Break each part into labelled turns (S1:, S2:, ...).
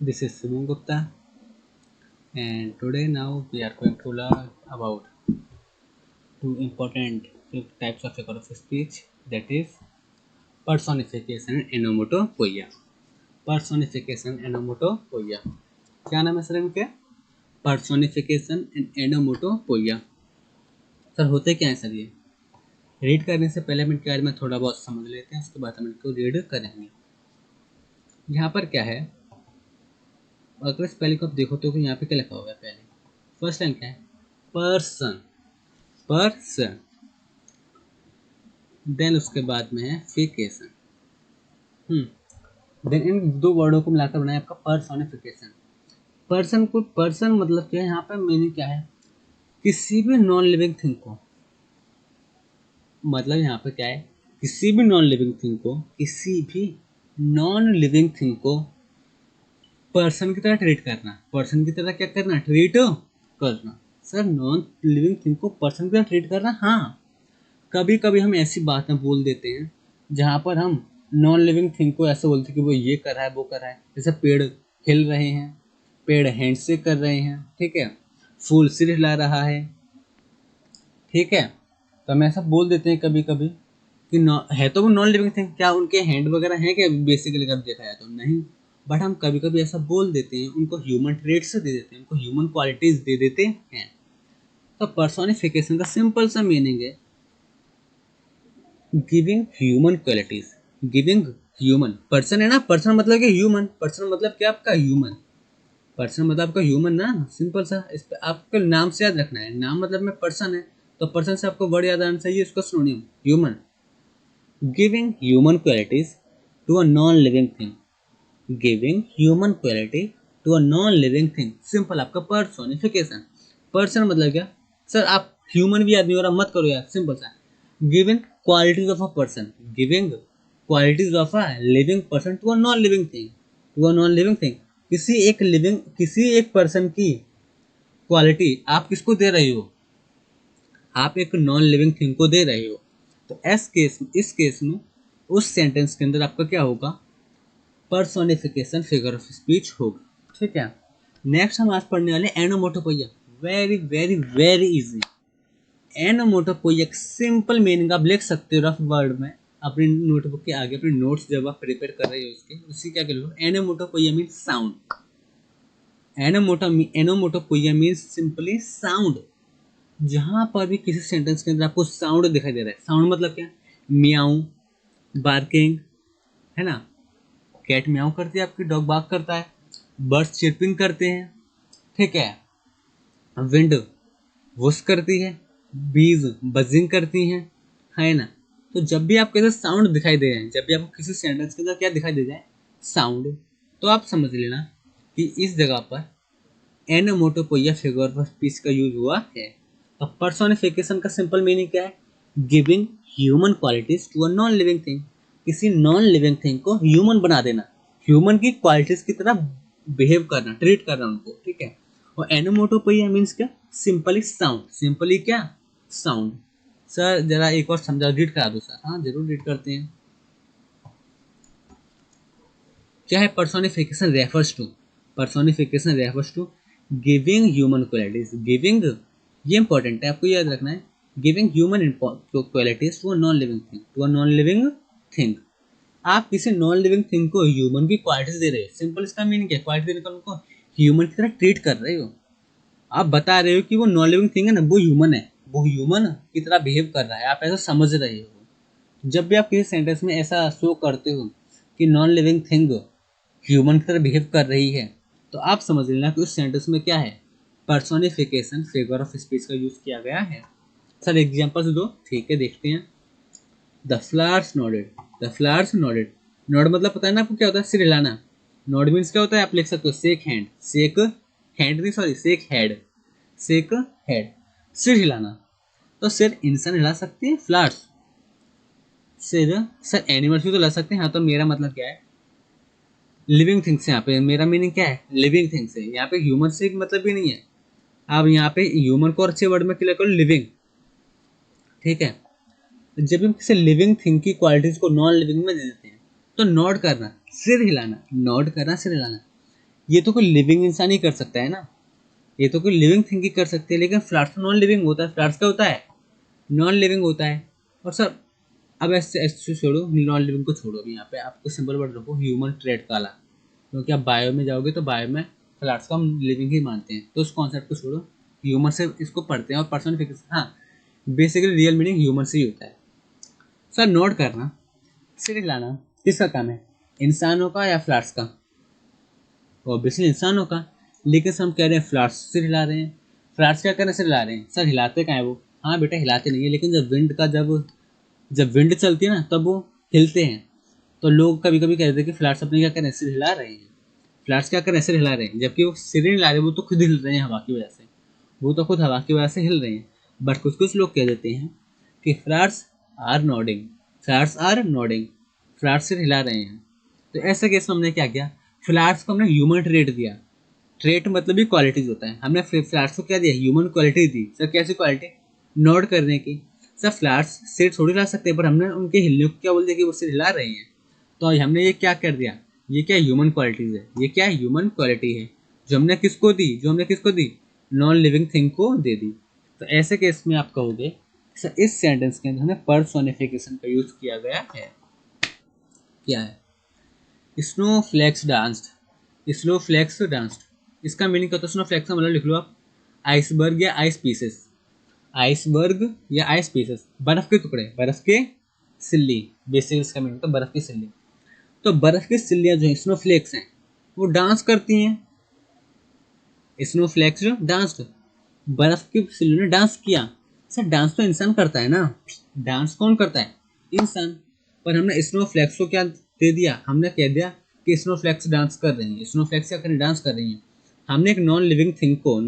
S1: This is Subham Gupta, and today now we are going to learn about two important types of figure of speech, that is personification and onomatopoeia. Personification and onomatopoeia. क्या नाम है sir इनके? Personification and एनोमोटोपोइया। Sir होते क्या है sir ये? Read करने से पहले हम इनके बारे में थोड़ा बहुत समझ लेते हैं, उसके बाद हम इनको रीड करेंगे। यहाँ पर क्या है, अगर इस पहले को आप देखो तो यहाँ पे क्या लिखा होगा? पहले फर्स्ट लाइन क्या है? Person, person. देन उसके बाद में है फिकेशन। देन इन दो वर्डों को मिलाकर बनाया आपका पर्सोनिफिकेशन। पर्सन को, पर्सन मतलब क्या है? यहाँ पे मीनिंग क्या है? किसी भी नॉन लिविंग थिंग को, मतलब यहाँ पे क्या है? किसी भी नॉन लिविंग थिंग को, किसी भी नॉन लिविंग थिंग को पर्सन की तरह ट्रीट करना। पर्सन की तरह क्या करना? ट्रीट करना। सर नॉन लिविंग थिंग को पर्सन की तरह ट्रीट करना, हाँ। कभी कभी हम ऐसी बातें बोल देते हैं जहाँ पर हम नॉन लिविंग थिंग को ऐसे बोलते हैं कि वो ये कर रहा है, वो कर रहा है। जैसे पेड़ हिल रहे हैं, पेड़ हैंडशेक कर रहे हैं, ठीक है, फूल सिर हिला रहा है, ठीक है। तो हम ऐसा बोल देते हैं कभी कभी कि है तो वो नॉन लिविंग थिंग, क्या उनके हैंड वगैरह हैं क्या? बेसिकली अगर देखा जाए तो नहीं, बट हम कभी कभी ऐसा बोल देते हैं, उनको ह्यूमन ट्रेट्स दे देते हैं, उनको ह्यूमन क्वालिटीज दे देते हैं। तो पर्सोनिफिकेशन का सिंपल सा मीनिंग है giving human qualities. Giving human, person है ना, पर्सन मतलब कि ह्यूमन, पर्सन मतलब क्या आपका? ह्यूमन। पर्सन मतलब आपका ह्यूमन ना, सिंपल सा। इस पे आपको नाम से याद रखना है, नाम मतलब में पर्सन है, तो पर्सन से आपको वर्ड याद आना चाहिए, उसका synonym human. Giving human qualities to a non living thing. Giving human quality to a non living thing, simple आपका पर्सोनिफिकेशन। पर्सन मतलब क्या? सर आप ह्यूमन भी आदमी और मत करो यार, सिंपल सा। Giving qualities of a person, giving qualities of a living person to a non living thing, to a non living thing. किसी एक पर्सन की क्वालिटी आप किसको दे रही हो? आप एक नॉन लिविंग थिंग को दे रहे हो। तो इस केस में उस सेंटेंस के अंदर आपका क्या होगा? पर्सोनिफिकेशन फिगर ऑफ स्पीच होगा, ठीक है। नेक्स्ट हम आज पढ़ने वाले onomatopoeia. Very very very easy. Onomatopoeia simple meaning आप लिख सकते हो रफ वर्ड में अपनी नोटबुक के आगे, अपनी नोट्स जब आप प्रिपेयर कर रहे हो उसके, उसी क्या कर लो, onomatopoeia mean sound. Onomatopoeia mean simply sound. जहां पर भी किसी सेंटेंस के अंदर आपको साउंड दिखाई दे रहा है, साउंड मतलब क्या? मियाऊ, बार्किंग, है ना, कैट म्याऊ करती है आपकी, डॉग बार्क करता है, बर्ड्स चिरपिंग करते हैं, ठीक है, विंड वुश करती है, बीज बजिंग करती हैं, है ना। तो जब भी आपको ऐसे साउंड दिखाई दे रहे हैं, जब भी आपको किसी सेंटेंस के अंदर क्या दिखाई दे जाए? साउंड, तो आप समझ लेना कि इस जगह पर एनोमोटोपोइया फिगर ऑफ स्पीच का यूज हुआ है। तो पर्सोनिफिकेशन का सिंपल मीनिंग क्या है? Giving human qualities to a non living thing. किसी नॉन लिविंग थिंग को ह्यूमन बना देना, ह्यूमन की क्वालिटीज की तरह बिहेव करना, ट्रीट करना उनको, ठीक है। और एनोमोटोपोइया मीन्स क्या? सिंपली साउंड, सिंपली क्या? साउंड। सर जरा एक और समझा, रीड करा दो सर। हाँ जरूर रीड करते हैं। क्या है personification? Refers to, personification refers to giving human qualities. Giving, ये इंपॉर्टेंट है, आपको याद रखना है। Giving human qualities to a non living thing, to a non living thing. आप किसी नॉन लिविंग थिंग को ह्यूमन की क्वालिटीज दे रहे हो, सिंपल इसका मीनिंग क्या है? क्वालिटी देने का उनको ह्यूमन की तरह ट्रीट कर रहे हो। आप बता रहे हो कि वो नॉन लिविंग थिंग है ना, वो ह्यूमन है, वो ह्यूमन की तरह बिहेव कर रहा है, आप ऐसा समझ रहे हो। जब भी आप किसी सेंटेंस में ऐसा शो करते हो कि नॉन लिविंग थिंग ह्यूमन की तरह बिहेव कर रही है, तो आप समझ लेना कि उस सेंटेंस में क्या है? पर्सोनिफिकेशन फिगर ऑफ स्पीच का यूज किया गया है। सर एग्जांपल्स दो, ठीक है, देखते हैं। The flowers nodded, the flowers nodded. Node मतलब पता है ना आपको क्या होता है? सिर हिलाना। नोड मीन्स क्या होता है? आप लिख सकते हो शेक हैंड, शेक हैंड नहीं sorry, shake head, shake head, सिर हिलाना। तो सिर इंसान हिला सकती है, फ्लावर्स सिर। सर एनिमल्स भी तो ला सकते हैं। हाँ तो मेरा मतलब क्या है? Living things. यहाँ पे मेरा मीनिंग क्या है? लिविंग थिंग्स है, यहाँ पे ह्यूमन से मतलब भी नहीं है। आप यहाँ पे ह्यूमन को और अच्छे वर्ड में क्लियर करो, लिविंग, ठीक है। जब हम किसी लिविंग थिंग की क्वालिटीज को नॉन लिविंग में दे देते हैं, तो नॉड करना, सिर हिलाना, नॉड करना, सिर हिलाना, ये तो कोई लिविंग इंसान ही कर सकता है ना, ये तो कोई लिविंग थिंग ही कर सकते हैं, लेकिन फ्लावर्स तो नॉन लिविंग होता है, फ्लावर्स क्या होता है, नॉन लिविंग होता है। और सर अब ऐसे ऐसे छोड़ो, नॉन लिविंग को छोड़ो, अभी यहाँ पे आपको सिंपल वर्ड रखो ह्यूमन ट्रेड वाला, क्योंकि आप बायो में जाओगे तो बायो में फ्लावर्स को हम लिविंग ही मानते हैं, तो उस कॉन्सेप्ट को छोड़ो, ह्यूमन से इसको पढ़ते हैं। और पर्सनिफिकेशन, हाँ बेसिकली रियल मीनिंग ह्यूमन से ही होता है। सर नोट करना, सिर हिलाना किसका काम है, इंसानों का या फ्लावर्स का, ऑब्वियसली इंसानों का। लेकिन सर हम कह रहे हैं फ्लावर्स सिर हिला रहे हैं, फ्लावर्स क्या कर रहे हैं, सिर हिला रहे हैं। सर हिलाते कहाँ है वो, हाँ बेटा हिलाते नहीं है, लेकिन जब विंड चलती है ना तब वो हिलते हैं। तो लोग कभी कभी कहते हैं कि फ्लावर्स अपने क्या कर रहे हैं, सिर हिला रहे हैं, फ्लावर्स क्या कर रहे हैं, सिर हिला रहे हैं, जबकि वो सिर नहीं हिला रहे, वो तो खुद हिल रहे हैं हवा की वजह से, वो तो खुद हवा की वजह से हिल रहे हैं। बट कुछ कुछ लोग कह देते हैं कि flowers are nodding, flowers are nodding, flowers सिर हिला रहे हैं। तो ऐसे केस में हमने क्या किया, फ्लावर्स को हमने ह्यूमन ट्रेट दिया। ट्रेट मतलब भी क्वालिटीज होता है, हमने फ्लावर्स को क्या दिया, ह्यूमन क्वालिटी दी। सर कैसी क्वालिटी, नोट करने की। सर फ्लावर्स सिर थोड़ी हिला सकते हैं, पर हमने उनके हिलने को क्या बोल दिया कि वो सिर हिला रहे हैं, तो हमने ये क्या कर दिया, ये क्या ह्यूमन क्वालिटीज है, ये क्या ह्यूमन क्वालिटी है जो हमने किसको दी, नॉन लिविंग थिंग को दे दी। तो ऐसे केस में आप कहोगे सर इस सेंटेंस के अंदर हमें पर्सोनिफिकेशन का यूज किया गया है। क्या है, snowflakes danced, snowflakes danced, इसका मीनिंग क्या होता है, स्नो फ्लैक्स का मतलब लिख लो आप, आइसबर्ग या आइस पीसेस, आइसबर्ग या आइस पीसेस, बर्फ के टुकड़े, बर्फ के सिल्ली, बेसिकली इसका मीनिंग होता है बर्फ की सिल्ली। तो बर्फ की सिल्लियाँ जो है स्नो फ्लेक्स हैं, वो डांस करती हैं, स्नो फ्लेक्स जो डांस, बर्फ की सिल्लियों ने डांस किया। सर डांस तो इंसान करता है ना, डांस कौन करता है, इंसान। पर हमने स्नो फ्लेक्स को क्या दे दिया, हमने कह दिया कि स्नो फ्लेक्स डांस कर रही हैं, स्नो फ्लेक्स क्या कर रही, डांस कर रही हैं। हमने एक नॉन लिविंग थिंग को,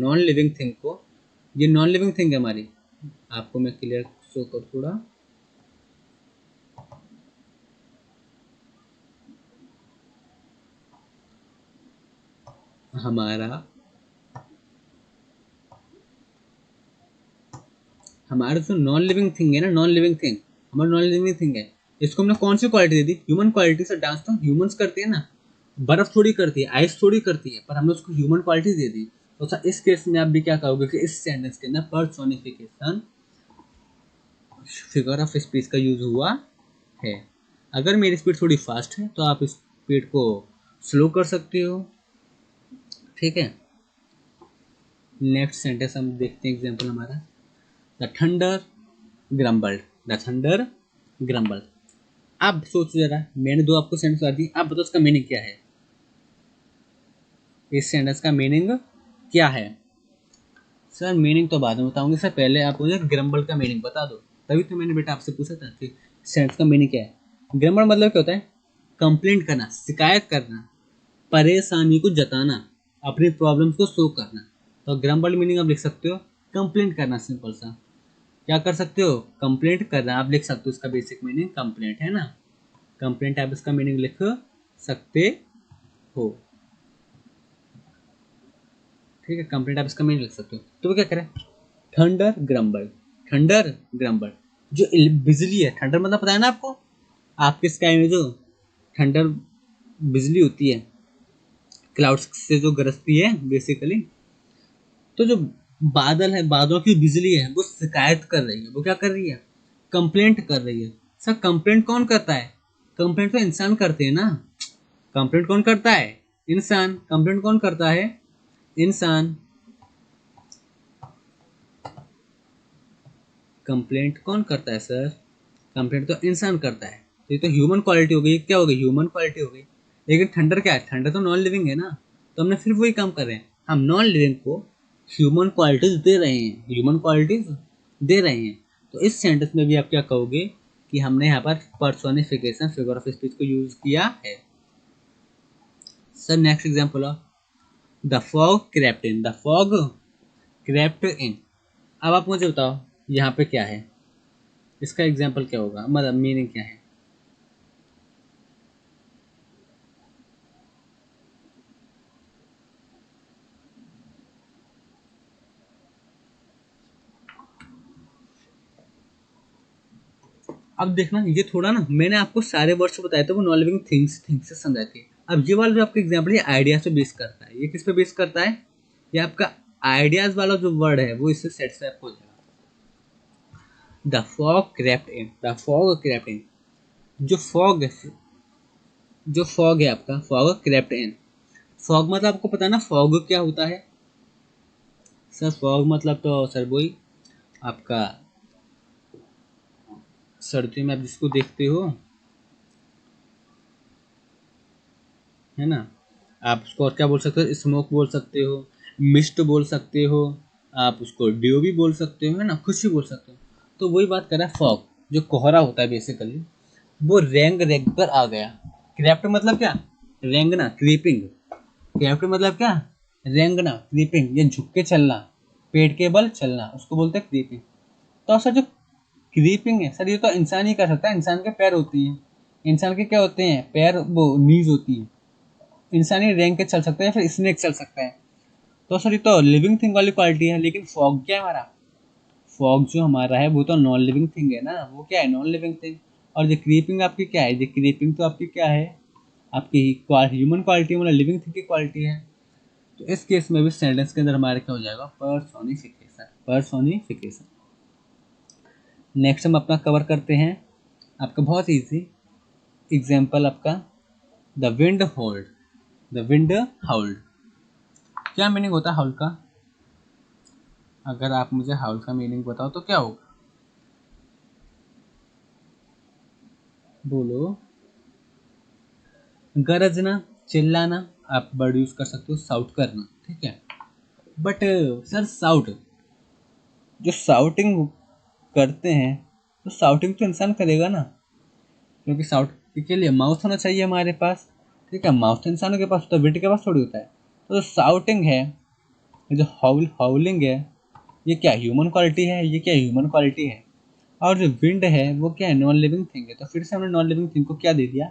S1: ये नॉन लिविंग थिंग है हमारी, आपको मैं क्लियर शो कर थोड़ा, हमारा हमारा जो नॉन लिविंग थिंग है ना, नॉन लिविंग थिंग, हमारा नॉन लिविंग थिंग है, इसको हमने कौन सी क्वालिटी दे दी, ह्यूमन क्वालिटी। से डांस तो ह्यूमंस करते हैं ना, बर्फ थोड़ी करती है, आइस थोड़ी करती है, पर हमने उसको ह्यूमन क्वालिटी दे दी। तो सर इस केस में आप भी क्या कहोगे कि इस सेंटेंस के अंदर पर्सोनिफिकेशन, फिगर ऑफ स्पीच का यूज हुआ है। अगर मेरी स्पीड थोड़ी फास्ट है तो आप स्पीड को स्लो कर सकते हो, ठीक है। नेक्स्ट सेंटेंस हम देखते हैं, एग्जाम्पल हमारा, द थंडर ग्रम्बल्ड, द थंडर ग्रम्बल्ड। आप सोचो जरा, मैंने दो आपको सेंटेंस बता दी, आप बताओ उसका मीनिंग क्या है, इस सेंटेंस का मीनिंग क्या है। सर मीनिंग तो बाद में बताऊंगी, सर पहले आप मुझे ग्रम्बल का मीनिंग बता दो, तभी तो मैंने बेटा आपसे पूछा था कि सेंटेंस का मीनिंग क्या है। ग्रम्बल मतलब क्या होता है, कंप्लेंट करना, शिकायत करना, परेशानी को जताना, अपनी प्रॉब्लम्स को शो करना। तो ग्रम्बल मीनिंग आप लिख सकते हो कंप्लेंट करना, सिंपल सा, क्या कर सकते हो, कंप्लेंट करना आप लिख सकते हो, इसका बेसिक मीनिंग कंप्लेंट है ना, कंप्लेंट आप इसका मीनिंग लिख सकते हो, ठीक है, कंप्लेंट आप इसका मीनिंग लिख सकते हो। तो वो क्या करें, थंडर ग्रम्बल, थंडर ग्रम्बल, जो बिजली है, थंडर मतलब पता है ना आपको, आपके स्काई में जो थंडर बिजली होती है, क्लाउड्स से जो गरजती है बेसिकली, तो जो बादल है, बादलों की बिजली है, वो शिकायत कर रही है, वो क्या कर रही है, कंप्लेंट कर रही है। सर कंप्लेंट कौन करता है, कंप्लेंट तो इंसान करते हैं ना, कंप्लेंट कौन करता है, इंसान, कंप्लेंट कौन करता है, इंसान, कंप्लेंट कौन करता है सर, कंप्लेंट तो इंसान करता है। तो ये तो ह्यूमन क्वालिटी हो गई, क्या हो गई, ह्यूमन क्वालिटी हो गई। लेकिन थंडर क्या है, थंडर तो नॉन लिविंग है ना, तो हमने फिर वही काम कर रहे हैं, हम नॉन लिविंग को ह्यूमन क्वालिटीज दे रहे हैं, ह्यूमन क्वालिटीज दे रहे हैं। तो इस सेंटेंस में भी आप क्या कहोगे कि हमने यहाँ पर पर्सोनिफिकेशन, फिगर ऑफ स्पीच को यूज किया है। Sir next example of the fog crept in, the fog crept in. अब आप मुझे बताओ यहाँ पे क्या है, इसका एग्जाम्पल क्या होगा, मतलब मीनिंग क्या है। अब देखना, ये थोड़ा ना मैंने आपको सारे वर्ड्स बताए थे, वो नॉन लिविंग थिंग्स थिंग्स से समझाए थे, अब ये वाला जो आपका एग्जाम्पल है आइडियाज पे बेस करता है, ये किस पे बेस करता है, ये आपका आइडियाज वाला जो वर्ड है वो इससे सेटिस्फाई हो जाएगा। The fog crept in, the fog crept in, जो फॉग है, जो फॉग है आपका, फॉग क्रेप्ट इन। फॉग मतलब आपको पता है ना फॉग क्या होता है सर? फॉग मतलब तो सर वही आपका सर्दियों में आप जिसको देखते हो, है ना, आप उसको और क्या बोल सकते हो, स्मोक बोल सकते हो, मिस्ट बोल सकते हो, आप उसको ड्यू भी बोल सकते हो, है ना, कुछ भी बोल सकते हो। तो वही बात कर रहा है फॉग, जो कोहरा होता है बेसिकली, वो रेंग रेंग कर आ गया। क्रैप्ट मतलब क्या, रेंगना, क्रीपिंग। क्रैप्ट मतलब क्या, रेंगना, क्रीपिंग, ये झुक के चलना, पेट के बल चलना, उसको बोलते हैं क्रीपिंग। तो सर जो क्रीपिंग है सर, ये तो इंसान ही कर सकता है, इंसान के पैर होती है, इंसान के क्या होते हैं पैर, वो नीज होती है, इंसान ही रेंग के चल सकता है या फिर स्नेक चल सकता है। तो सर ये तो लिविंग थिंग वाली क्वालिटी है, लेकिन फॉग क्या है हमारा, फॉग जो हमारा है वो तो नॉन लिविंग थिंग है ना, वो क्या है, नॉन लिविंग थिंग। और ये क्रीपिंग आपकी क्या है, ये क्रीपिंग तो आपकी क्या है, आपकी ह्यूमन क्वालिटी मतलब लिविंग थिंग की क्वालिटी है। तो इस केस में भी सेंटेंस के अंदर हमारे क्या हो जाएगा, पर्सोनिफिकेशन, पर्सोनिफिकेशन। नेक्स्ट हम अपना कवर करते हैं आपका बहुत इजी एग्जाम्पल आपका, the wind howled, the wind howled. क्या मीनिंग होता है हाउल का, अगर आप मुझे हाउल का मीनिंग बताओ तो क्या होगा, बोलो। गरजना, चिल्लाना, आप वर्ड यूज कर सकते हो साउट करना, ठीक है। बट सर साउट, जो साउटिंग करते हैं तो साउटिंग तो इंसान करेगा ना, क्योंकि साउट के लिए माउथ होना चाहिए हमारे पास, ठीक है, माउथ तो इंसानों के पास होता है, विंड के पास थोड़ी होता है। तो जो साउटिंग है, जो हाउलिंग है, ये क्या ह्यूमन क्वालिटी है, ये क्या ह्यूमन क्वालिटी है। और जो विंड है वो क्या है, नॉन लिविंग थिंग है, तो फिर से हमने नॉन लिविंग थिंग को क्या दे दिया,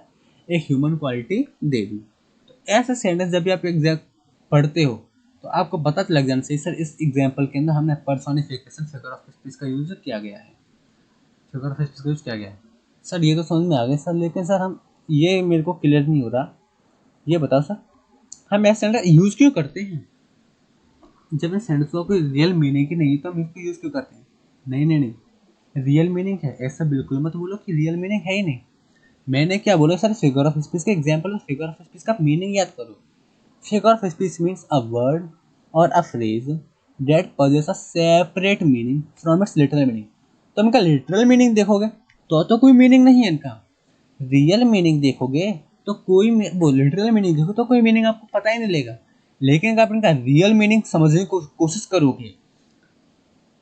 S1: एक ह्यूमन क्वालिटी दे दी। तो ऐसा सेंटेंस जब भी आप एग्जैक्ट पढ़ते हो तो आपको पता लग जाना चाहिए सर इस एग्जाम्पल के अंदर हमने पर्सोनिफिकेशन फिगर ऑफ स्पीच का यूज किया गया है, फिगर ऑफ स्पीच का यूज किया गया है। सर ये तो समझ में आ गया सर, लेकिन सर हम, ये मेरे को क्लियर नहीं हो रहा, ये बताओ सर, हम ऐसा सेंटेंस यूज क्यों करते हैं, जब इन सेंटेंस को कोई रियल मीनिंग ही नहीं है तो हम इसको यूज क्यों करते हैं। नहीं नहीं नहीं, रियल मीनिंग है, ऐसा बिल्कुल मत बोलो कि रियल मीनिंग है ही नहीं। मैंने क्या बोला सर, फिगर ऑफ स्पीच का एग्जांपल, फिगर ऑफ स्पीच का मीनिंग याद करो। Figure of speech means a word और a phrase that possess a separate meaning from its literal meaning। तो इनका लिटरल मीनिंग देखोगे तो कोई मीनिंग नहीं है इनका, रियल मीनिंग देखोगे तो कोई वो लिटरल मीनिंग देखो तो कोई मीनिंग आपको पता ही नहीं लगेगा। लेकिन अगर आप इनका रियल मीनिंग समझने की कोशिश करोगे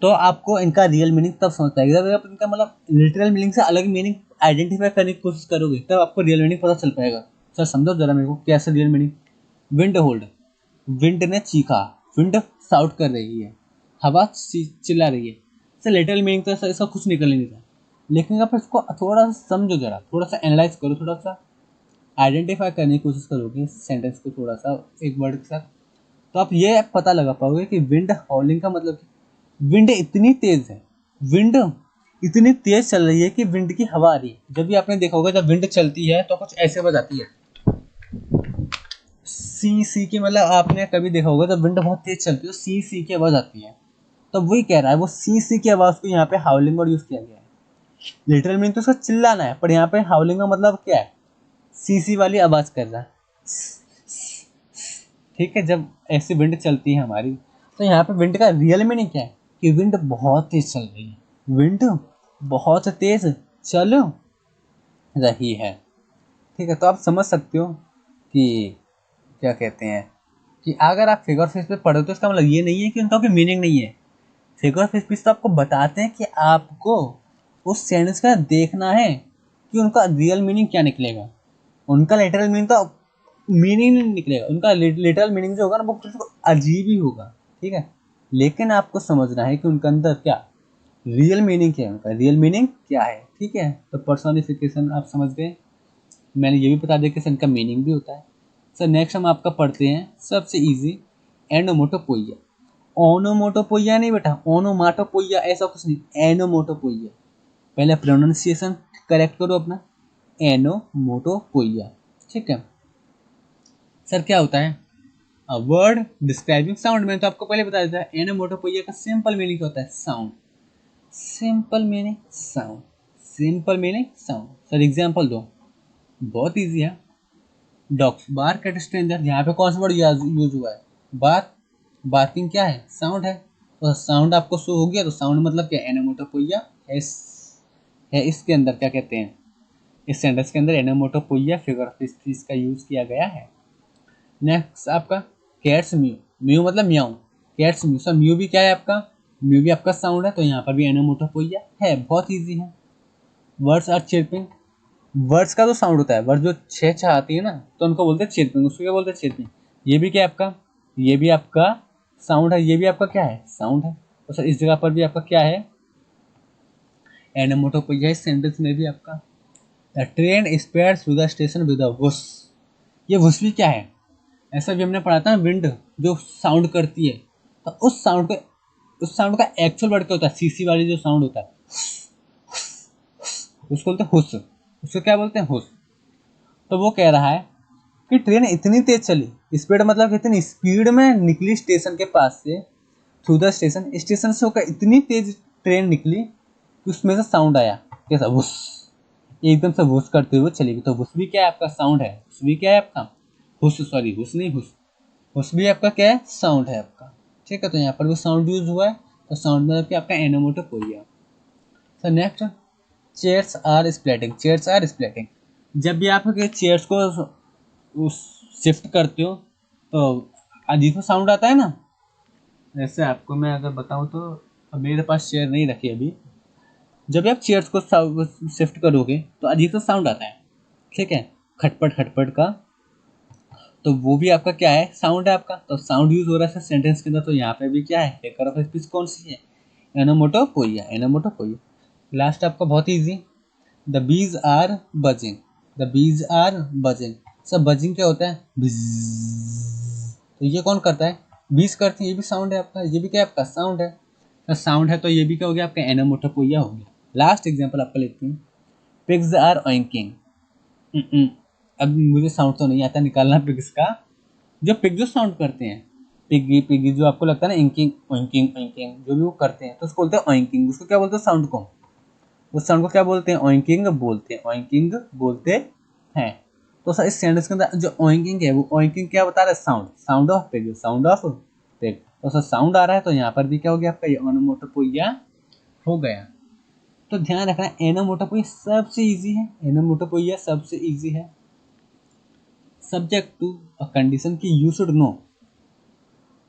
S1: तो आपको इनका रियल मीनिंग तब समझ पाएगा जब आप इनका मतलब लिटरल मीनिंग से अलग मीनिंग आइडेंटिफाई करने की कोशिश करोगे, तब आपको रियल मीनिंग पता चल पाएगा। सर समझो जरा मेरे को कैसे real meaning. Wind hold, wind ने चीखा, विंड साउट कर रही है, हवा चिल्ला रही है। सर लिटरल मीनिंग तो ऐसा कुछ निकल नहीं रहा, लेकिन आप इसको थोड़ा सा समझो, जरा थोड़ा सा एनालाइज करो, थोड़ा सा आइडेंटिफाई करने की कोशिश करोगे सेंटेंस को थोड़ा सा एक वर्ड के साथ, तो आप ये पता लगा पाओगे कि विंड हॉलिंग का मतलब, विंड इतनी तेज है, विंड इतनी तेज चल रही है कि विंड की हवा आ रही है। जब भी आपने देखा होगा जब विंड चलती है तो कुछ ऐसे बजाती है, सी सी की, मतलब आपने कभी देखा होगा जब विंड बहुत तेज चलती है तो सी सी की आवाज आती है। तो वही कह रहा है, वो सी सी की आवाज को यहाँ पे हाउलिंग वर्ड यूज किया गया है। लिटरल मीनिंग तो उसका चिल्लाना है, पर यहाँ पे हाउलिंग का मतलब क्या है, सी सी वाली आवाज कर रहा है, ठीक है। जब ऐसी विंड चलती है हमारी, तो यहाँ पे विंड का रियल मीनिंग क्या है कि विंड बहुत तेज चल रही है, विंड बहुत तेज चल रही है, ठीक है। तो आप समझ सकते हो कि क्या कहते हैं कि अगर आप फिगर ऑफ स्पीच पे पढ़ो तो इसका मतलब ये नहीं है कि उनका कोई मीनिंग नहीं है। फिगर ऑफ स्पीच तो आपको बताते हैं कि आपको उस सेंटेंस का देखना है कि उनका रियल मीनिंग क्या निकलेगा, उनका लिटरल मीनिंग तो मीनिंग नहीं निकलेगा, उनका लिटरल मीनिंग जो होगा ना वो कुछ अजीब ही होगा, ठीक है। लेकिन आपको समझना है कि उनके अंदर क्या रियल मीनिंग क्या है, उनका रियल मीनिंग क्या है, ठीक है। तो पर्सोनिफिकेशन आप समझ गए, मैंने ये भी बता दिया कि इनका मीनिंग भी होता है। सर नेक्स्ट हम आपका पढ़ते हैं सबसे इजी, एनोमोटोपोइया। ओनोमोटोपोइया नहीं बेटा, ओनोमाटोपोइया ऐसा कुछ नहीं, एनोमोटोपोइया। पहले प्रोनाउंसिएशन करेक्ट करो अपना, एनोमोटोपोइया, ठीक है। सर क्या होता है? A word describing sound. मैंने तो आपको पहले बता दिया था, एनोमोटोपोइया का सिंपल मीनिंग क्या होता है? Sound. Simple meaning sound, simple meaning sound. Sir example दो। बहुत इजी है। डॉग्स बार्क एट स्ट्रेंजर, यहाँ पे कौन सा वर्ड यूज हुआ है? बार्क। बार्किंग क्या है? साउंड है। तो साउंड आपको शो हो गया, तो साउंड मतलब क्या? एनोमोटोपोइया है इसके अंदर क्या कहते हैं, इस सेंटेंस के अंदर एनोमोटोपोइया फिगर ऑफ स्पीच का यूज किया गया है। नेक्स्ट आपका कैट्स म्यू। म्यू मतलब म्याऊ। Cats mu. सर म्यू भी क्या है आपका? म्यू भी आपका साउंड है, तो यहाँ पर भी एनोमोटोपोइया है। बहुत इजी है। Words are chirping. वर्ड्स का तो साउंड होता है, वर्ड जो छह छह आती है ना, तो उनको बोलते हैं चिर्पिंग। उसको क्या बोलते हैं? चिर्पिंग। ये भी क्या है आपका? ये भी आपका साउंड है। ये भी आपका क्या है? साउंड है। तो सर इस जगह पर भी आपका क्या है? एनोमोटोपोइया। इस सेंटेंस में भी आपका the train sped through the station with a whoosh. ये वुश भी क्या है? ऐसा भी हमने पढ़ा था ना, विंड जो साउंड करती है, तो उस साउंड का एक्चुअल वर्ड क्या होता है? सीसी वाली जो साउंड होता है, उसको बोलते हैं हुस। उसको क्या बोलते हैं? हुस। तो वो कह रहा है कि ट्रेन इतनी तेज चली, स्पीड मतलब कितनी स्पीड में निकली स्टेशन के पास से, थ्रू द स्टेशन, स्टेशन से होकर इतनी तेज ट्रेन निकली कि उसमें से साउंड आया। कैसा? वुस। एकदम से वुस करते हुए चलेगी। तो वुस भी क्या है आपका? साउंड है। वुस भी क्या है आपका? हुस, सॉरी हुस नहीं, हुस। हुस भी आपका क्या है? साउंड है आपका। ठीक है, तो यहाँ पर भी साउंड यूज हुआ है, तो साउंड मतलब कि आपका onomatopoeia. So next, chairs are splitting. Chairs are splitting, जब भी आप चेयर्स को शिफ्ट करते हो तो अजीब सा साउंड आता है ना। जैसे आपको मैं अगर बताऊं तो, अब मेरे पास चेयर नहीं रखी अभी, जब भी आप चेयर्स को शिफ्ट करोगे तो अजीब सा साउंड आता है। ठीक है, खटपट खटपट का, तो वो भी आपका क्या है? साउंड है आपका। तो साउंड यूज हो रहा है सेंटेंस के अंदर, तो यहाँ पे भी क्या है? फिगर ऑफ स्पीच कौन सी है? एनोमोटोपोइया। एनोमोटोपोइया। लास्ट आपका बहुत easy, the bees are buzzing. The bees are buzzing. सब बजिंग क्या होता है? बिज़। तो ये कौन करता है? बीज करते हैं। ये भी साउंड है आपका। ये भी क्या है आपका? साउंड है। तो साउंड है, तो ये भी क्या हो गया आपका? एनोमोटोपोइया हो गया। लास्ट एग्जांपल आपका लेते हैं, पिग्स आर ऑइंकिंग। अब मुझे साउंड तो नहीं आता निकालना पिग्स का। जो पिग जो साउंड करते हैं, पिगी पिगी, जो आपको लगता है ना, इंकिंग ऑइंकिंग ऑइंकिंग, जो भी वो करते हैं, तो उसको बोलते हैं ऑइंकिंग। उसको क्या बोलते हैं? साउंड को। उस साउंड को क्या बोलते हैं? ऑइंकिंग बोलते हैं। ऑइंकिंग बोलते हैं। तो सर इस सेंटेंस के अंदर जो ऑइंकिंग है, वो ऑइंकिंग क्या बता रहा है? Sound. Sound of pig, sound of pig. तो सर साउंड आ रहा है, तो यहाँ पर भी क्या हो गया आपका? ये ओनोमोटोपोइया हो गया। तो ध्यान रखना, एनोमोटोपोइया सबसे इजी है। एनोमोटोपोइया सबसे इजी है। सब्जेक्ट टू अ कंडीशन की you should know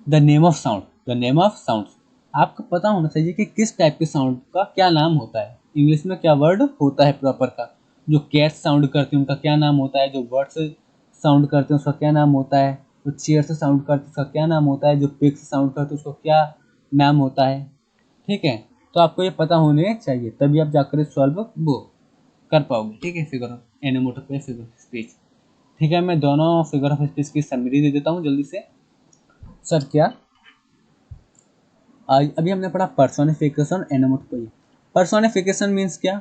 S1: the name of sound. The name of sound, आपको पता होना चाहिए कि किस टाइप के साउंड का क्या नाम होता है। इंग्लिश में क्या वर्ड होता है प्रॉपर का। जो कैट साउंड करते हैं उनका क्या नाम होता है, जो बर्ड्स साउंड करते हैं उसका क्या नाम होता है, जो चेयर से साउंड करते हैं उसका क्या नाम होता है, जो पिग से साउंड करते हैं उसका क्या नाम होता है। ठीक है, तो आपको ये पता होने चाहिए, तभी आप जाकर सॉल्व वो कर पाओगे। ठीक है, figure of onomatopoeia, figure of speech. ठीक है, मैं दोनों फिगर ऑफ स्पीच की समरी दे देता हूँ जल्दी से। सर क्या, अभी हमने पढ़ा पर्सोनिफिकेशन, एनोमोटोपोइया। पर्सोनिफिकेशन मीन्स क्या?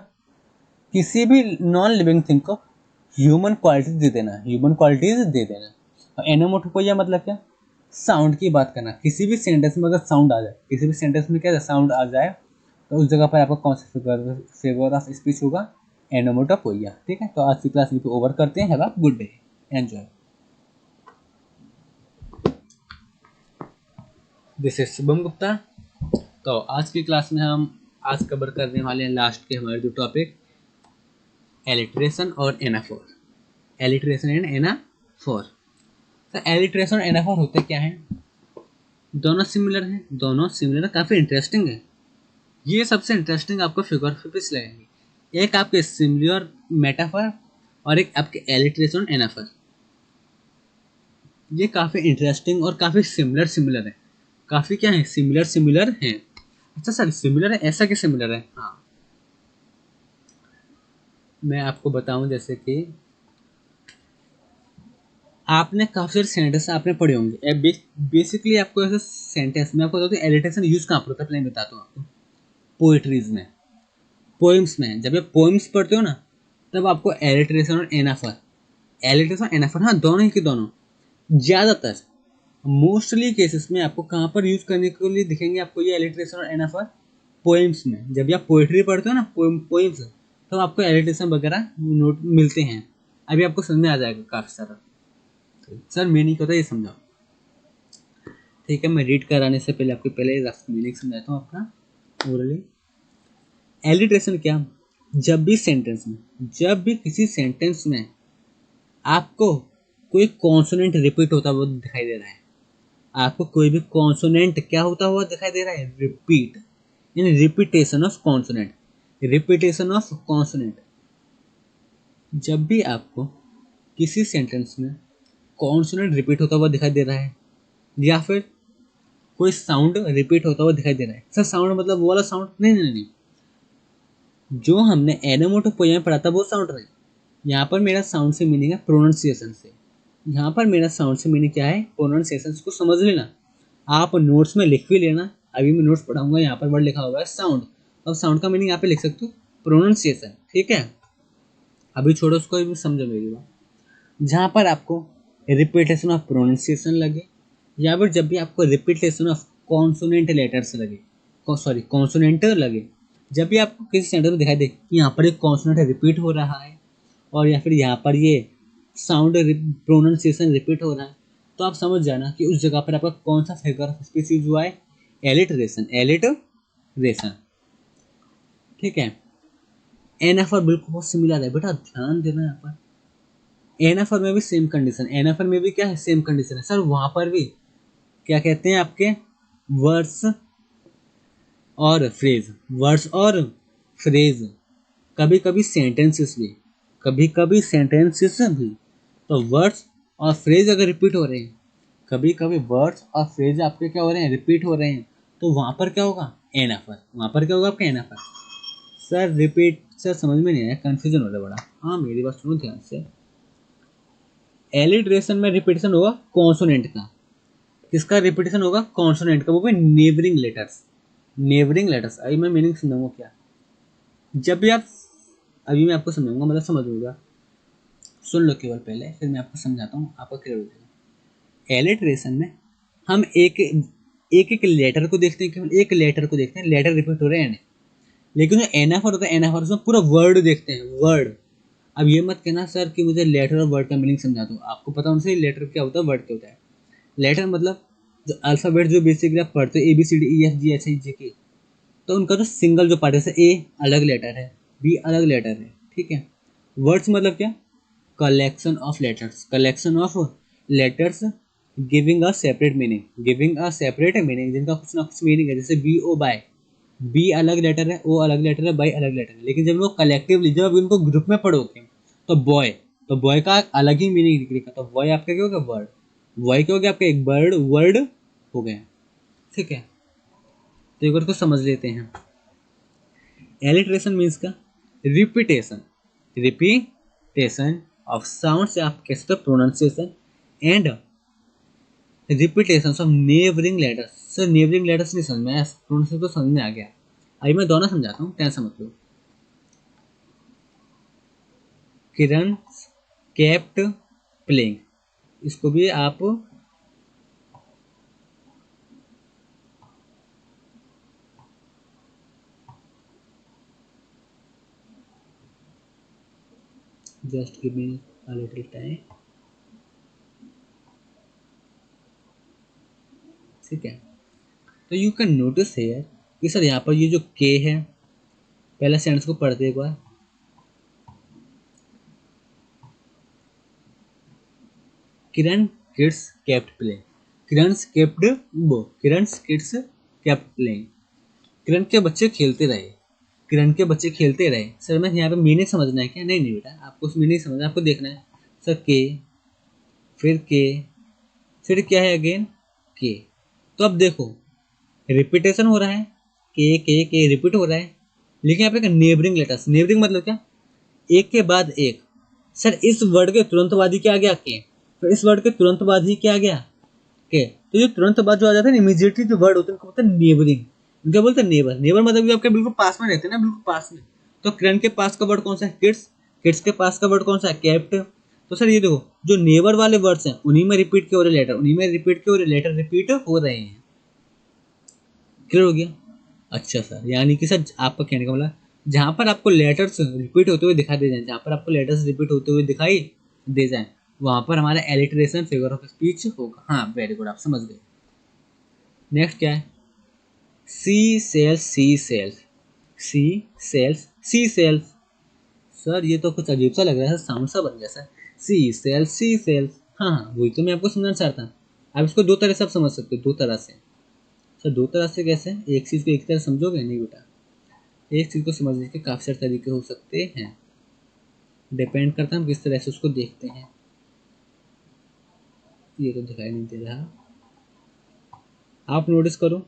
S1: किसी भी नॉन लिविंग थिंग को ह्यूमन क्वालिटीज दे देना, ह्यूमन क्वालिटीज दे देना। और एनोमोटोपोइया मतलब क्या? साउंड की बात करना। किसी भी सेंटेंस में अगर साउंड आ जाए, किसी भी सेंटेंस में क्या साउंड आ जाए, तो उस जगह पर आपका कौन सा फिगर ऑफ स्पीच होगा? एनोमोटोपोइया। ठीक है, तो आज की क्लास को ओवर करते हैं। Have a good day, enjoy. This is Shubham Gupta. तो आज की क्लास में हम आज कवर करने वाले हैं लास्ट के हमारे जो टॉपिक, एलिट्रेशन और एनाफोर। Alliteration and एनाफोर। तो एलिट्रेशन और एनाफोर होते क्या हैं? दोनों सिमिलर हैं, दोनों सिमिलर, काफ़ी इंटरेस्टिंग है। ये सबसे इंटरेस्टिंग आपको फिगर ऑफ स्पीच लगेंगे। एक आपके सिमिलर मेटाफर और एक आपके एलिट्रेशन एनाफर। ये काफ़ी इंटरेस्टिंग और काफ़ी सिमिलर सिमिलर है। काफ़ी क्या है? सिमिलर सिमिलर हैं। अच्छा सर, सिमिलर है, ऐसा क्या सिमिलर है? हाँ, मैं आपको बताऊं, जैसे कि आपने काफी सारे सेंटेंस आपने पढ़े होंगे। बेसिकली आपको ऐसे सेंटेंस में आपको बताता हूँ एलिट्रेशन यूज कहाँ पर होता है, पहले मैं बताता हूँ आपको। पोएट्रीज में, पोइम्स में, जब आप पोइम्स पढ़ते हो ना, तब आपको एलिट्रेशन और एनाफर, एलिट्रेशन एनाफर, हाँ दोनों ही के दोनों, ज़्यादातर मोस्टली केसेस में आपको कहाँ पर यूज़ करने के लिए दिखेंगे आपको ये एलिट्रेशन और एनाफर? पोएम्स में। जब आप पोइट्री पढ़ते हो ना पोइम्स, तो आपको एलिट्रेशन वगैरह नोट मिलते हैं। अभी आपको समझ में आ जाएगा काफ़ी सारा। सर मीनिंग होता है ये समझाओ। ठीक है, मैं रीड कराने से पहले आपको पहले रफ मीनिंग समझाता हूँ आपका ओरली। एलिट्रेशन क्या? जब भी किसी सेंटेंस में आपको कोई कॉन्सोनेंट रिपीट होता हुआ दिखाई दे रहा है, आपको कोई भी कॉन्सोनेंट क्या होता हुआ दिखाई दे रहा है? Repeat, in repetition of consonant, repetition of consonant. जब भी आपको किसी सेंटेंस में कॉन्सोनेंट रिपीट होता हुआ दिखाई दे रहा है, या फिर कोई साउंड रिपीट होता हुआ दिखाई दे रहा है। सर साउंड मतलब वो वाला साउंड? नहीं, जो हमने एनोमोटोपोइया में पढ़ा था वो साउंड नहीं। यहाँ पर मेरा साउंड से मीनिंग है प्रोनाउंसिएशन से। यहाँ पर मेरा साउंड से मीनिंग क्या है? प्रोनाउंसिएशन को समझ लेना। आप नोट्स में लिख भी लेना। अभी मैं नोट्स पढ़ाऊंगा, यहाँ पर वर्ड लिखा हुआ है साउंड। अब साउंड का मीनिंग यहाँ पे लिख सकते हो प्रोनाउंसिएशन। ठीक है, अभी छोड़ो उसको, भी समझो मेरी बात। जहाँ पर आपको रिपीटेशन ऑफ प्रोनाउंसिएशन लगे, या फिर जब भी आपको रिपीटेशन ऑफ कॉन्सोनेंट लेटर्स लगे, सॉरी कॉन्सोनेंट लगे, जब भी आपको किसी सेंटेंस में दिखाई दे कि यहाँ पर एक कॉन्सोनेंट रिपीट हो रहा है, और या फिर यहाँ पर ये साउंड प्रोनाउंसिएशन रिपीट हो रहा है, तो आप समझ जाना कि उस जगह पर आपका कौन सा फिगर ऑफ स्पीच यूज हुआ है? Alliteration, alliteration. ठीक है, एनाफर बिल्कुल बहुत सिमिलर है बेटा, ध्यान देना यहाँ पर। एनाफर में भी सेम कंडीशन, एनाफर में भी क्या है? सेम कंडीशन है सर। वहां पर भी क्या कहते हैं आपके? वर्ड्स और फ्रेज, वर्ड्स और फ्रेज, कभी कभी सेंटेंसेस भी, कभी कभी सेंटेंसेस भी। तो वर्ड्स और फ्रेज अगर रिपीट हो रहे हैं, कभी कभी वर्ड्स और फ्रेज आपके क्या हो रहे हैं? रिपीट हो रहे हैं, तो वहां पर क्या होगा? एनाफर। वहां पर क्या होगा आपका? एनाफर। सर रिपीट, सर समझ में नहीं आया, कंफ्यूजन हो रहा है बड़ा। हाँ मेरी बात सुनो ध्यान से। एलिट्रेशन में रिपीटेशन होगा कॉन्सोनेंट का। किसका रिपीटेशन होगा? कॉन्सोनेंट का, वो भी नेबरिंग लेटर्स। नेबरिंग लेटर्स, अभी मैं मीनिंग समझाऊंगा क्या। जब भी आप, अभी मैं आपको समझाऊंगा, मतलब समझूंगा, सुन लो केवल पहले, फिर मैं आपको समझाता हूँ, आपको क्लियर हो जाएगा। एलिट्रेशन में हम एक एक लेटर को देखते हैं, केवल एक लेटर को देखते हैं, लेटर रिपीट हो रहे हैं नहीं। लेकिन जो एनाफर होता है, एनाफर उसमें पूरा वर्ड देखते हैं, वर्ड। अब ये मत कहना सर कि मुझे लेटर और वर्ड का मीनिंग समझा दो, आपको पता होना चाहिए लेटर क्या होता है, वर्ड क्या होता है। लेटर मतलब जो अल्फ़ाबेट जो बेसिकली आप पढ़ते हो, ABCDEFGHIJK, तो उनका जो सिंगल जो पार्ट है, जैसे ए अलग लेटर है, बी अलग लेटर है, ठीक है। वर्ड्स मतलब क्या? Collection of letters, collection of letters giving a separate meaning, giving a separate meaning, जिनका कुछ ना कुछ मीनिंग है। जैसे बी ओ बाय, बी अलग लेटर है, ओ अलग लेटर है, बाई अलग लेटर है, लेकिन जब लोग कलेक्टिवली, जब इनको ग्रुप में पढ़ोगे, तो बॉय, तो बॉय का अलग ही मीनिंग निकलेगा। तो बॉय आपका क्या हो गया? वर्ड। बॉय क्या हो गया आपका? एक बर्ड, वर्ड हो गया। ठीक है, तो एक बार को समझ लेते हैं। एलिट्रेशन मीन्स का रिपीटेशन, रिपीटेशन ऑफ साउंड से आप कह सकते हो pronunciation, and repetition of neighbouring letters. Sir neighbouring letters नहीं समझ में आया, प्रोनाउंसिएशन तो समझ में आ गया। अभी मैं दोनों समझाता हूँ, टेंशन मत लो। किरण केप्ट प्लेइंग, इसको भी आप just give me a little time. ठीक है, तो यू कैन नोटिस हेयर कि सर यहाँ पर ये जो के है, पहला सेंटेंस को पढ़ते एक बार। किरण किड्स केप्ट प्ले, किरण किड्स केप्ट प्लेइंग, किरण के बच्चे खेलते रहे, किरण के बच्चे खेलते रहे। सर मैं यहाँ पे मीनिंग समझना है क्या? नहीं नहीं बेटा, आपको उस मीनिंग समझना है, आपको देखना है। सर के, फिर के, फिर क्या है अगेन? के। तो अब देखो रिपीटेशन हो रहा है, के रिपीट हो रहा है, लेकिन यहाँ पे एक नेबरिंग लेटर्स, नेबरिंग मतलब क्या? एक के बाद एक। सर इस वर्ड के तुरंत बाद ही क्या आ गया? के। तो इस वर्ड के तुरंत बाद ही क्या आ गया? के। तो जो तुरंत बाद जो आ जाता है, इमीडिएटली जो वर्ड होते हैं उनको बोलते हैं नेबरिंग। उनका बोलते हैं नेबर, नेबर मतलब आपके बिल्कुल पास में रहते हैं ना, बिल्कुल पास में। तो किरण के पास का वर्ड कौन सा है? किड्स। किड्स के पास का वर्ड कौन सा है? केप्ट। तो सर ये देखो जो नेबर वाले वर्ड्स हैं उन्हीं में रिपीट के हो रहे लेटर, उन्हीं में रिपीट के हो रहे लेटर रिपीट हो रहे हैं। क्लियर हो गया? अच्छा सर, यानी कि सर आपका कहने का मतलब जहाँ पर आपको लेटर्स रिपीट होते हुए दिखाई दे जाए, जहाँ पर आपको लेटर्स रिपीट होते हुए दिखाई दे जाए, वहाँ पर हमारा एलिटरेशन फिगर ऑफ स्पीच होगा। हाँ वेरी गुड, आप समझ गए। नेक्स्ट क्या है? सी सेल्स, सी सेल्स, सी सेल्स, सी सेल्स। सर ये तो कुछ अजीब सा लग रहा है, साउंड सा बन गया सर। सी सेल्स, सी सेल्स। हाँ हाँ वही तो मैं आपको समझना चाहता हूँ। आप इसको दो तरह से आप समझ सकते हो, दो तरह से। सर दो तरह से कैसे? एक चीज़ को एक तरह समझोगे नहीं बेटा, एक चीज़ को समझने के काफ़ी सारे तरीके हो सकते हैं, डिपेंड करता है हम किस तरह से उसको देखते हैं। ये तो दिखाई नहीं दे रहा, आप नोटिस करो।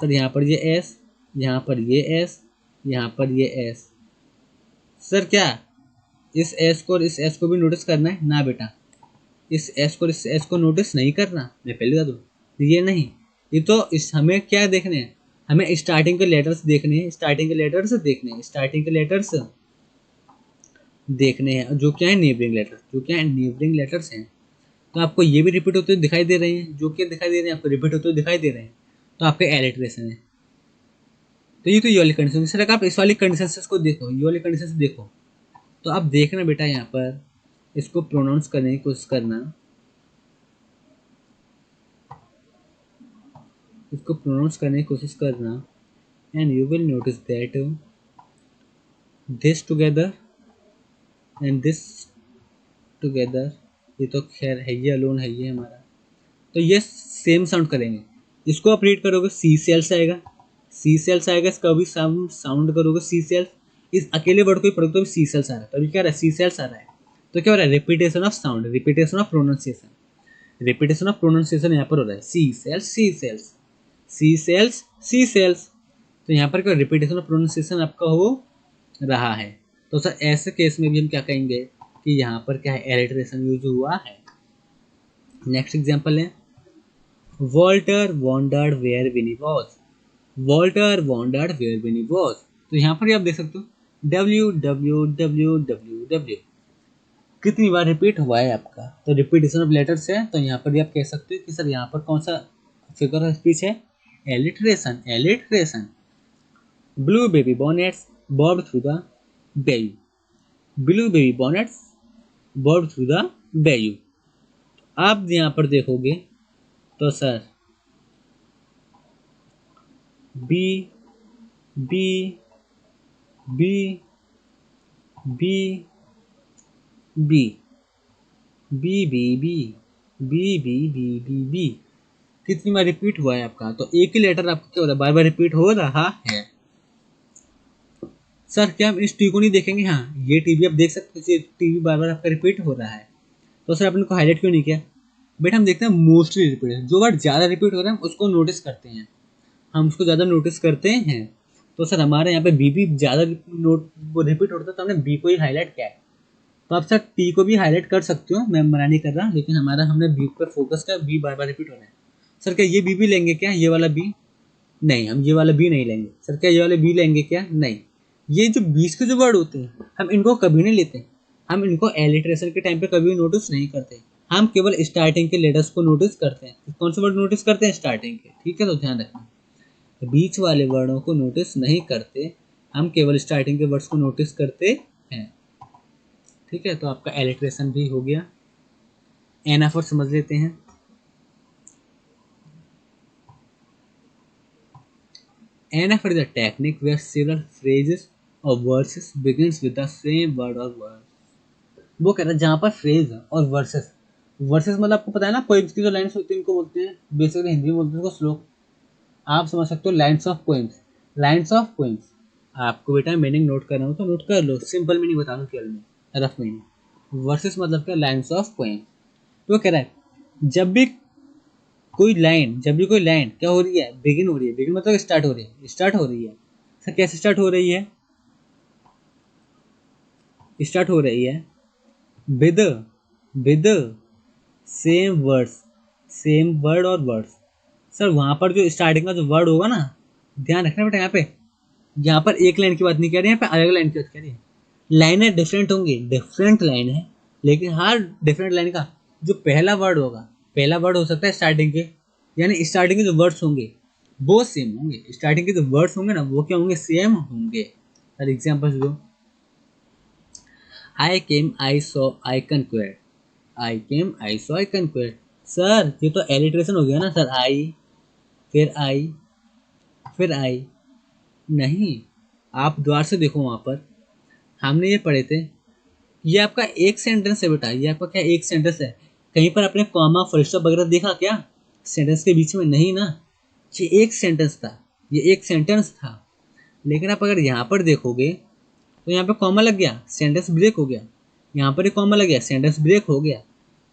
S1: सर यहाँ पर ये एस, यहाँ पर ये एस, यहाँ पर ये एस। सर क्या इस एस को और इस एस को भी नोटिस करना है? ना बेटा, इस एस को और इस एस को नोटिस नहीं करना, मैं पहले बता दूँ। ये नहीं, ये तो इस हमें क्या देखने हैं, हमें स्टार्टिंग के लेटर्स देखने हैं, स्टार्टिंग के लेटर्स देखने हैं, स्टार्टिंग के लेटर्स देखने हैं, जो क्या है नेबरिंग लेटर्स, जो क्या है नेबरिंग लेटर्स हैं। तो आपको ये भी रिपीट होते हुए दिखाई दे रहे हैं, जो क्या दिखाई दे रहे हैं आपको रिपीट होते हुए दिखाई दे रहे हैं, तो आपके एलिटरेशन है। तो ये वाली कंडीशन, इस तरह का आप इस वाली कंडीशन को देखो, ये वाली कंडीशन से देखो, तो आप देखना बेटा यहाँ पर इसको प्रोनाउंस करने की कोशिश करना, इसको प्रोनाउंस करने की कोशिश करना, and you will notice that this together and this together, ये तो खैर है, ये अलोन है ये हमारा, तो ये सेम साउंड करेंगे। इसको आप रीड करोगे सी सेल्स आएगा, सी सेल्स आएगा, इसका भी साउंड साउंड करोगे सी सेल्स, इस अकेले वर्ड को ही पढ़ोगे तो भी सी सेल्स आ रहा है, तो अभी क्या रहा है सी सेल्स आ रहा है। तो क्या हो रहा है? Repetition of sound, repetition of pronunciation, repetition of pronunciation यहाँ पर हो रहा है। सी सेल्स, सी सेल्स, सी सेल्स, सी सेल्स। तो यहाँ पर क्या रिपीटेशन ऑफ प्रोनाउंसिएशन आपका हो रहा है। तो सर ऐसे केस में भी हम क्या कहेंगे कि यहाँ पर क्या है, एलिटरेशन यूज हुआ है। नेक्स्ट एग्जांपल है Walter wandered where Winnie was, Walter wandered where Winnie was. तो यहाँ पर भी आप देख सकते हो W W W W W कितनी बार रिपीट हुआ है आपका, तो रिपीटेशन ऑफ लेटर्स है। तो यहाँ पर भी आप कह सकते हो कि सर यहाँ पर कौन सा फिगर ऑफ स्पीच है? Alliteration, alliteration. Blue baby bonnets bobbed through the bayou, blue baby bonnets bobbed through the bayou। आप यहाँ पर देखोगे तो sir B B B B B B B B B B B B B कितनी बार repeat हुआ है आपका? तो एक ही लेटर आपका क्या हो रहा है, बार बार रिपीट हो रहा है। सर क्या हम इस टी को नहीं देखेंगे? हाँ ये टी भी आप देख सकते हैं, टी भी बार बार आपका रिपीट हो रहा है, तो सर आपने को हाईलाइट क्यों नहीं किया? बेटा हम देखते हैं मोस्टली रिपीट, जो वर्ड ज़्यादा रिपीट हो रहा है उसको नोटिस करते हैं, हम उसको ज़्यादा नोटिस करते हैं। तो सर हमारे यहाँ पे बी भी ज़्यादा नोट वो रिपीट होता है, तो हमने बी को ही हाईलाइट किया है। तो आप सर टी को भी हाईलाइट कर सकते हो, मैं मना नहीं कर रहा, लेकिन हमारा हमने बी पर फोकस किया, बी बार बार रिपीट हो रहा है। सर क्या ये बी लेंगे क्या, ये वाला बी? नहीं, हम ये वाला बी नहीं लेंगे। सर क्या ये वाले बी लेंगे क्या? नहीं। ये जो बीच के जो वर्ड होते हैं हम इनको कभी नहीं लेते, हम इनको एलिटरेशन के टाइम पे कभी नोटिस नहीं करते, हम केवल स्टार्टिंग के लेटर्स को नोटिस करते हैं। कौन से वर्ड नोटिस करते हैं? स्टार्टिंग के, ठीक है, तो ध्यान रखना बीच वाले वर्डों को नोटिस नहीं करते, हम केवल स्टार्टिंग के वर्ड्स को नोटिस करते हैं। ठीक है, तो आपका एलिटरेशन भी हो गया। एनाफोर समझ लेते हैं। Anaphor is a technique where several phrases or verses begins with the same word or word। वो कह रहा है जहाँ पर फ्रेज और वर्सेस, वर्सेस मतलब आपको पता है ना पोइम्स की जो लाइन्स होती है इनको बोलते हैं, बेसिकली हिंदी में बोलते हैं उसको श्लोक, आप समझ सकते हो lines of poems, lines of poems. आपको बेटा मीनिंग नोट करना हो तो नोट कर लो, सिंपल मीनिंग बता दो केवल में, रफ मीनिंग। वर्सेस मतलब क्या? Lines of poems. तो कह रहा है जब भी कोई लाइन, जब भी कोई लाइन क्या हो रही है, बिगिन हो रही है, बिगिन मतलब स्टार्ट हो रही है, स्टार्ट हो रही है। सर कैसे स्टार्ट हो रही है? स्टार्ट हो रही है with with same words, same word और वर्ड्स। सर वहां पर जो स्टार्टिंग का जो वर्ड होगा ना, ध्यान रखना बेटा, यहाँ पर एक लाइन की बात नहीं कह रही है, यहाँ पे अलग लाइन की बात कह रही है। लाइनें डिफरेंट होंगी, डिफरेंट लाइन है, लेकिन हर डिफरेंट लाइन का जो पहला वर्ड होगा, पहला वर्ड हो सकता है स्टार्टिंग के, यानी स्टार्टिंग के जो वर्ड्स होंगे वो सेम होंगे, स्टार्टिंग के जो वर्ड्स होंगे ना वो क्या होंगे, सेम होंगे। फॉर एग्जाम्पल दो, I came I saw I conquered, I came I saw I conquered. Sir ये तो एलिट्रेशन हो गया ना सर, आई फिर आई फिर आई। नहीं, आप द्वार से देखो, वहां पर हमने ये पढ़े थे, ये आपका एक सेंटेंस है बेटा, ये आपका क्या एक सेंटेंस है। कहीं पर आपने कॉमा फुल स्टॉप वगैरह देखा क्या सेंटेंस के बीच में? नहीं ना, ये एक सेंटेंस था, ये एक सेंटेंस था। लेकिन आप अगर यहाँ पर देखोगे तो यहाँ पे कॉमा लग गया, सेंटेंस ब्रेक हो गया, यहाँ पर एक कॉमा लग गया, सेंटेंस ब्रेक हो गया।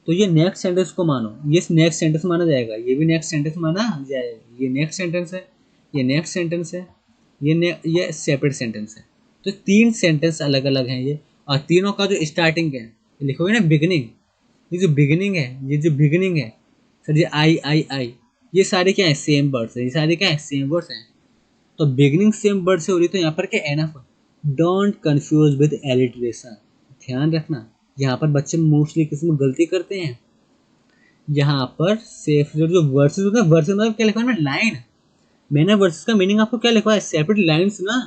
S1: तो ये नेक्स्ट सेंटेंस को मानो, ये नेक्स्ट सेंटेंस माना जाएगा, ये भी नेक्स्ट सेंटेंस माना जाएगा, ये नेक्स्ट सेंटेंस है, ये नेक्स्ट सेंटेंस है, ये सेपरेट सेंटेंस है। तो तीन सेंटेंस अलग अलग हैं ये, और तीनों का जो स्टार्टिंग है लिखोगे ना बिगनिंग, ये जो बिगनिंग है, ये जो बिगनिंग है सर, ये आई, ये सारे क्या है, सेम वर्ड्स है, ये सारे क्या है, सेम वर्ड्स हैं। तो बिगनिंग सेम वर्ड से हो रही, तो यहाँ पर क्या enough, don't confuse with alliteration. ध्यान रखना, यहाँ पर बच्चे मोस्टली किसमें गलती करते हैं, यहाँ पर सेफ जो वर्सेस होता है, वर्सेस मतलब क्या लिखा है ना, लाइन। मैंने वर्सेस का मीनिंग आपको क्या लिखवा है, सेपरेट लाइन्स ना।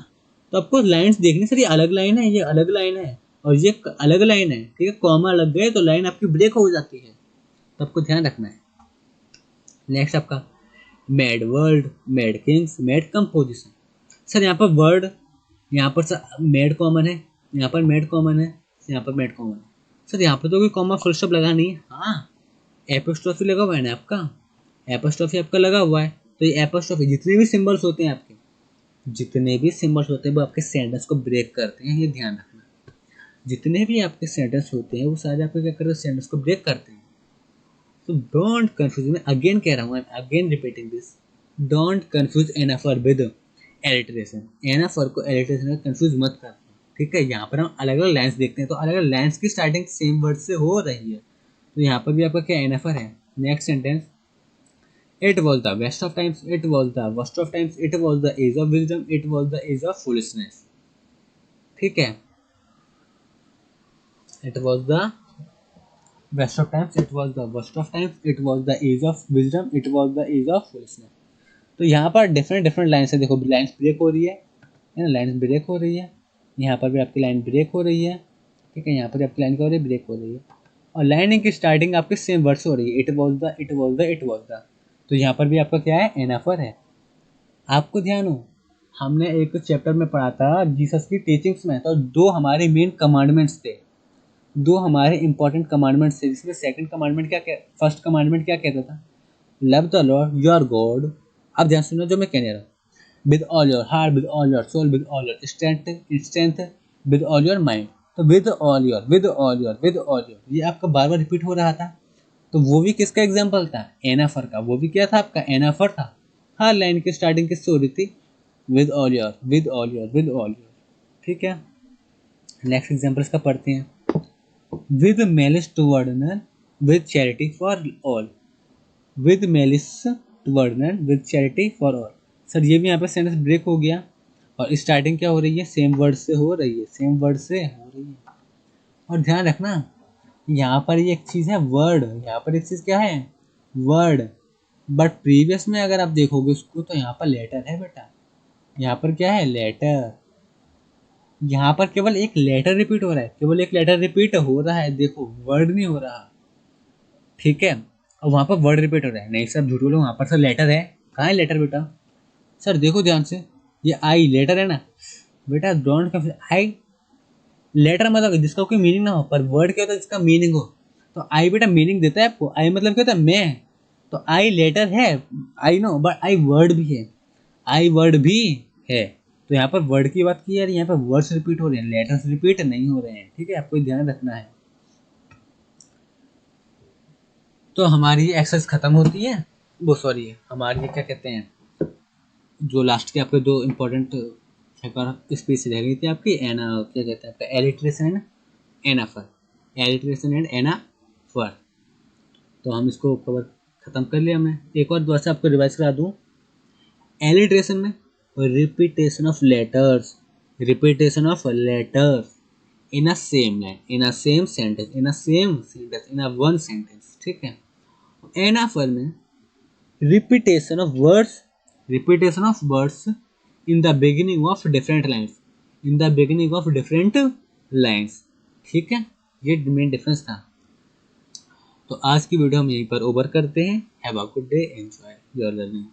S1: तो आपको लाइन्स देखनी सर, ये अलग लाइन है, ये अलग लाइन है, और ये अलग लाइन है, ठीक है। कॉमा लग गए तो लाइन आपकी ब्रेक हो जाती है, तो आपको ध्यान रखना है। नेक्स्ट आपका made world, made Kings, made composition. Sir यहाँ पर वर्ड, यहाँ पर सर मेड कॉमन है, यहाँ पर मेड कॉमन है, यहाँ पर मेड कॉमन है। सर यहाँ पर तो कोई कॉमा फुल स्टॉप लगा नहीं है, हाँ एपोस्ट्रोफी लगा हुआ है ना आपका, एपोस्ट्रोफी आपका लगा हुआ है। तो ये एपोस्ट्रोफी, जितने भी सिंबल्स होते हैं आपके, जितने भी सिंबल्स होते हैं वो आपके सेंटेंस को ब्रेक करते हैं, ये ध्यान रखना। जितने भी आपके सेंटेंस होते हैं वो सारे आपके क्या करते हैं, सेंटेंस को ब्रेक करते हैं। तो डोंट कंफ्यूज, मैं अगेन कह रहा हूँ, I am again repeating this, don't confuse anaphora with alliteration. Anaphora को एलिट्रेशन में कंफ्यूज मत करना, ठीक है। यहाँ पर हम अलग अलग लाइन्स देखते हैं, तो अलग अलग लाइन्स की स्टार्टिंग सेम वर्ड से हो रही है, तो यहाँ पर भी आपका क्या एनाफर है। Next sentence, it was the best of times, it was the worst of times, it was the age of wisdom, it was the age of foolishness, ठीक है। It was the best of times, it was the worst of times, it was the age of wisdom, it was the age of foolishness. तो यहाँ पर different different lines है, देखो lines break हो रही है ना, लाइन्स ब्रेक हो रही है, यहाँ पर भी आपकी लाइन ब्रेक हो रही है, ठीक है। यहाँ पर आपकी लाइन क्या हो रही है, ब्रेक हो रही है, और लाइन की स्टार्टिंग आपके सेम वर्ड से हो रही है, it was the, it was the, it was the. तो यहाँ पर भी आपका क्या है, एनाफर है। आपको ध्यान हो, हमने एक चैप्टर में पढ़ा था जीसस की टीचिंग्स में, तो दो हमारे मेन कमांडमेंट्स थे, दो हमारे इंपॉर्टेंट कमांडमेंट्स थे, जिसमें सेकंड कमांडमेंट क्या, फर्स्ट कमांडमेंट क्या कहता था, love the lord your God. अब ध्यान सुनो जो मैं कहने रहा हूँ, with all your heart, with all your soul, with all your strength, with all your mind. तो with all your, with all your, with all your, ये आपका बार बार रिपीट हो रहा था। तो वो भी किसका एग्जाम्पल था, एनाफर का। वो भी क्या था आपका, एनाफर था। हर लाइन की स्टार्टिंग किससे हो रही थी, with all your, with all your, with all your, ठीक है। नेक्स्ट एग्जाम्पल्स का पढ़ते हैं, with malice toward none, with charity for all, with malice toward none, with charity for all। Sir ये भी यहाँ पे सेंटेंस ब्रेक हो गया, और स्टार्टिंग क्या हो रही है, सेम वर्ड से हो रही है, सेम वर्ड से हो रही है। और ध्यान रखना, यहाँ पर ये एक चीज़ है वर्ड, यहाँ पर एक चीज़ क्या है, वर्ड। बट प्रीवियस में अगर आप देखोगे उसको, तो यहाँ पर लेटर है बेटा, यहाँ पर क्या है, लेटर। यहाँ पर केवल एक लेटर रिपीट हो रहा है, केवल एक लेटर रिपीट हो रहा है, देखो वर्ड नहीं हो रहा, ठीक है। और वहाँ पर वर्ड रिपीट हो रहा है, नहीं सर झूठ बोलो, वहाँ पर सर लेटर है, कहाँ है लेटर बेटा, सर देखो ध्यान से, ये आई लेटर है ना बेटा, डोंट कंफ्यूज। आई लेटर मतलब जिसका कोई मीनिंग ना हो, पर वर्ड क्या होता है जिसका मीनिंग हो। तो आई बेटा मीनिंग देता है आपको, आई मतलब क्या होता है, मैं। तो आई लेटर है, I know, but I word भी है, आई वर्ड भी है। तो यहाँ पर वर्ड की बात की यार, यहाँ पर वर्ड्स रिपीट हो रहे हैं, लेटर्स रिपीट नहीं हो रहे हैं, ठीक है, आपको ध्यान रखना है। तो हमारी एक्सरसाइज खत्म होती है, वो सॉरी हमारी ये क्या कहते हैं, जो लास्ट के आपके दो इम्पोर्टेंट स्पीच रह गई थी आपकी, एना क्या कहते हैं आपका, एलिट्रेशन एंड एनाफर, एलिट्रेशन एंड एनाफर। तो हम इसको कवर खत्म कर लिया। मैं एक और दोबारा से आपको रिवाइज करा दूँ, एलिट्रेशन में repetition of letters, repetition of letters. In a same line, in a same sentence, in a same sentence, in a one sentence, ठीक है। एनाफर में repetition of words, repetition of words in the beginning of different lines, in the beginning of different lines, ठीक है। ये main difference था। तो आज की वीडियो हम यहीं पर ओवर करते हैं। Have a good day, enjoy your learning.